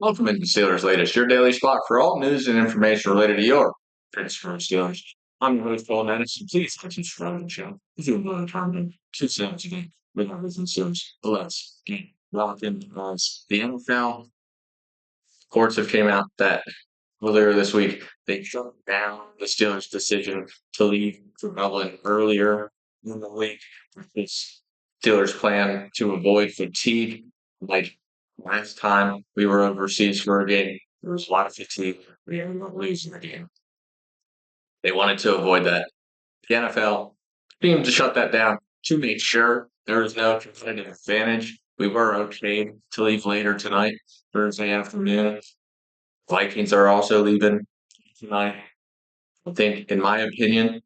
Welcome into Steelers Latest, your daily spot for all news and information related to your Pittsburgh Steelers. I'm your host, Cole Denis, and please subscribe to the show if you want to comment 2 cents a game with everything Steelers. Let's get rocking as the NFL courts have came out that earlier this week they shut down the Steelers' decision to leave for Dublin earlier in the week. This Steelers' plan to avoid fatigue, like last time we were overseas for a game, there was a lot of fatigue. We ended up losing the game. They wanted to avoid that. The NFL seemed to shut that down to make sure there was no competitive advantage. We were okay to leave later tonight, Thursday afternoon. Vikings are also leaving tonight. I think, in my opinion,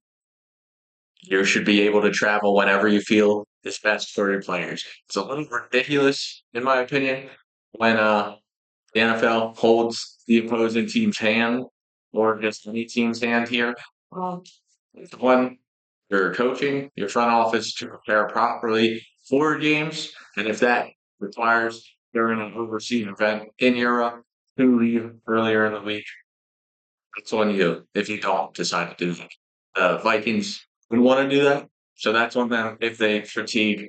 you should be able to travel whenever you feel is best for your players. It's a little ridiculous, in my opinion, when the NFL holds the opposing team's hand or just any team's hand here. Um, when you're coaching your front office to prepare properly for games, and if that requires during an overseas event in Europe to leave earlier in the week, it's on you if you don't decide to do that. The Vikings would want to do that, so that's on them. If they fatigue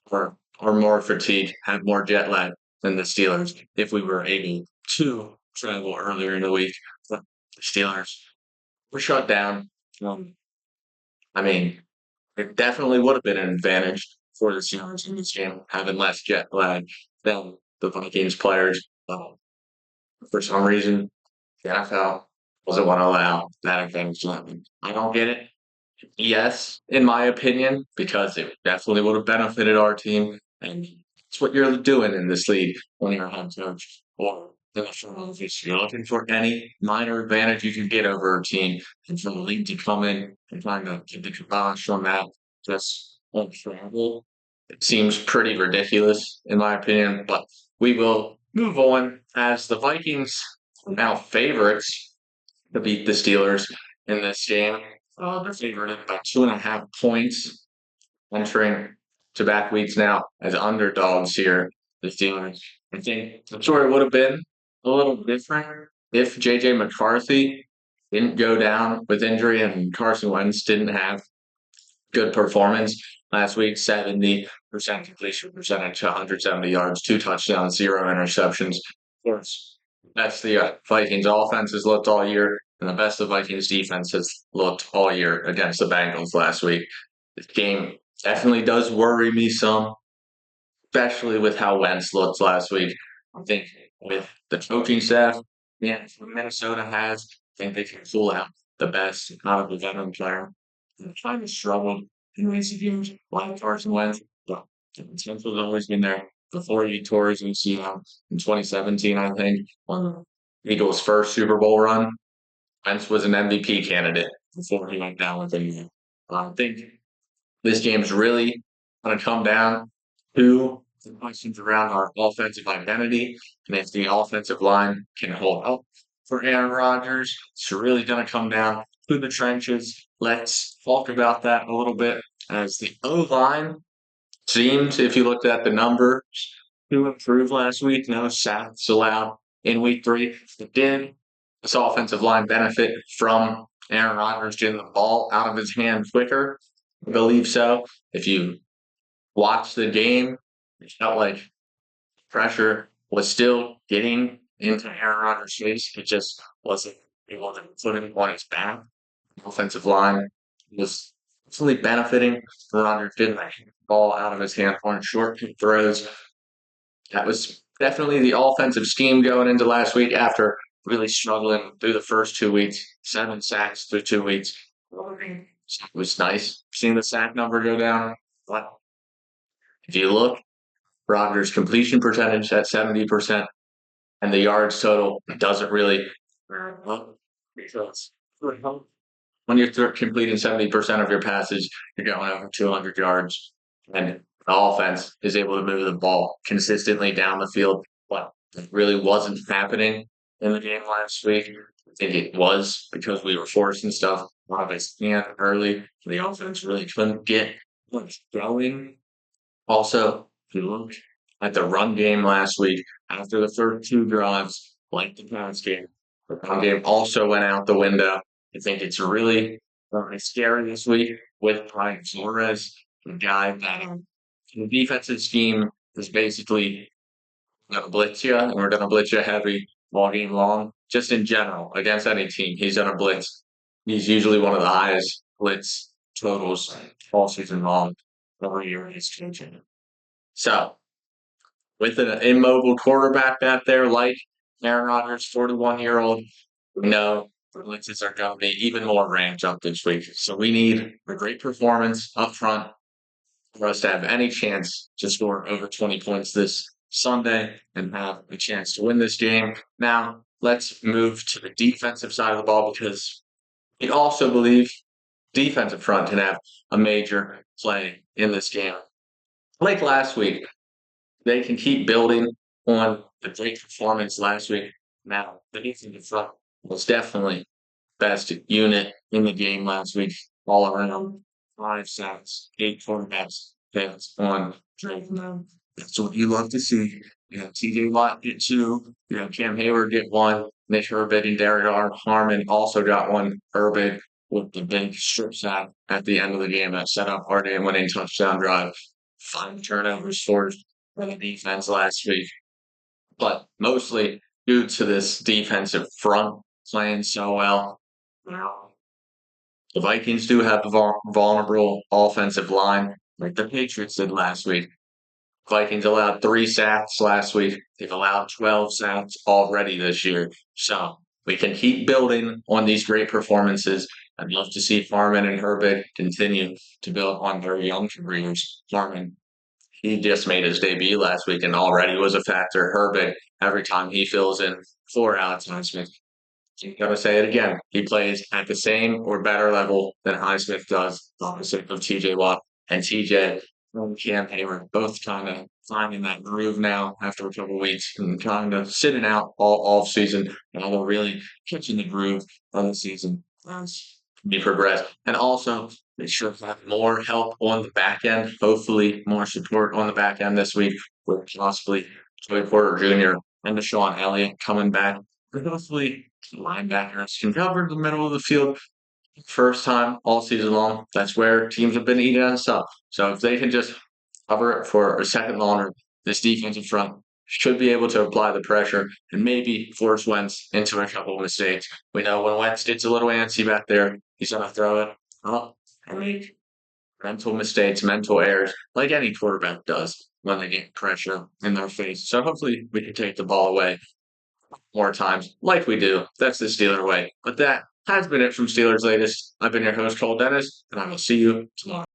or more fatigued, have more jet lag than the Steelers, if we were able to travel earlier in the week, the Steelers were shut down. Um, I mean, it definitely would have been an advantage for the Steelers in this game, having less jet lag than the Vikings players. For some reason, the NFL doesn't want to allow that advantage to happen. I don't get it. Yes, in my opinion, because it definitely would have benefited our team. And it's what you're doing in this league when you're a head coach or in the front office. You're looking for any minor advantage you can get over a team, and for the league to come in and trying to get the kibosh on that just on travel. It seems pretty ridiculous, in my opinion, but we will move on as the Vikings are now favorites to beat the Steelers in this game. They're favored by 2.5 points entering to back weeks now as underdogs here. The Steelers. I think the story would have been a little different if J.J. McCarthy didn't go down with injury and Carson Wentz didn't have good performance last week. 70% completion percentage, 170 yards, 2 touchdowns, 0 interceptions. Of course, that's the Vikings offense has looked all year, and the best the Vikings defense has looked all year against the Bengals last week. This game definitely does worry me some, especially with how Wentz looked last week. I think with the coaching staff, yeah, Minnesota has, I think they can pull out the best out of the veteran player. They're trying to struggle in recent years, like Carson Wentz, but the potential's always been there. Before he tore his ACL in 2017, I think, on the Eagles' first Super Bowl run, Wentz was an MVP candidate before he went down with injury. I think this game's really going to come down to the questions around our offensive identity. And if the offensive line can hold up for Aaron Rodgers, it's really going to come down to the trenches. Let's talk about that a little bit as the O line seems, if you looked at the numbers, to improve last week. No sacks allowed in week 3. It did. This offensive line benefit from Aaron Rodgers getting the ball out of his hand quicker. I believe so. If you watch the game, it felt like pressure was still getting into Aaron Rodgers' face. It just wasn't able to put him on his back. The offensive line was fully benefiting from Rodgers getting the ball out of his hand on short throws. That was definitely the offensive scheme going into last week after really struggling through the first 2 weeks. 7 sacks through 2 weeks. It was nice seeing the sack number go down. But if you look, Rodgers' completion percentage at 70% and the yards total doesn't really because when you're completing 70% of your passes, you're going over 200 yards. And the offense is able to move the ball consistently down the field. But it really wasn't happening in the game last week. I think it was because we were forcing stuff out of his hand early. The offense really couldn't get much going. Also, if you look at the run game last week after the first two drives, like the pass game. The run game also went out the window. I think it's really scary this week with Brian Flores, the guy that the defensive scheme is basically going to blitz you, and we're going to blitz you heavy all game long. Just in general, against any team, he's going to blitz. He's usually one of the highest blitz totals all season long every year he's changing. So, with an immobile quarterback back there like Aaron Rodgers, 41-year-old, we know the blitzes are going to be even more ramped up this week. So we need a great performance up front for us to have any chance to score over 20 points this Sunday and have a chance to win this game. Now, let's move to the defensive side of the ball because we also believe defensive front can have a major play in this game. Like last week, they can keep building on the great performance last week. Now, the defensive front was definitely best unit in the game last week, all around. 5 sacks, 8 quarterbacks hits on Drake. That's what you love to see. You know, TJ Watt get two. You know, Cam Hayward get one. Nick Herbig and Derek Harmon also got one. Herbig with the big strip sack at the end of the game that set up our game-winning touchdown drive. 5 turnovers forced for the defense last week, but mostly due to this defensive front playing so well. The Vikings do have a vulnerable offensive line, like the Patriots did last week. Vikings allowed 3 sacks last week. They've allowed 12 sacks already this year. So we can keep building on these great performances. I'd love to see Farman and Herbig continue to build on their young careers. Farman, he just made his debut last week and already was a factor. Herbig, every time he fills in for Alex Highsmith, I'm going to say it again. He plays at the same or better level than Highsmith does, opposite of TJ Watt and TJ and Cam Hayward, both kind of finding that groove now after a couple of weeks and kind of sitting out all off season. And they're really catching the groove of the season as we progress. And also, they should have more help on the back end. Hopefully, more support on the back end this week with possibly Joey Porter Jr. and Deshaun Elliott coming back. But hopefully, linebackers can cover the middle of the field first time all season long. That's where teams have been eating us up. So if they can just cover it for a second longer, this defensive front should be able to apply the pressure and maybe force Wentz into a couple of mistakes. We know when Wentz gets a little antsy back there, he's going to throw it up and make mental mistakes, mental errors, like any quarterback does when they get pressure in their face. So hopefully we can take the ball away more times, like we do. That's the Steeler way. But that has been it from Steelers Latest. I've been your host, Cole Denis, and I will see you tomorrow.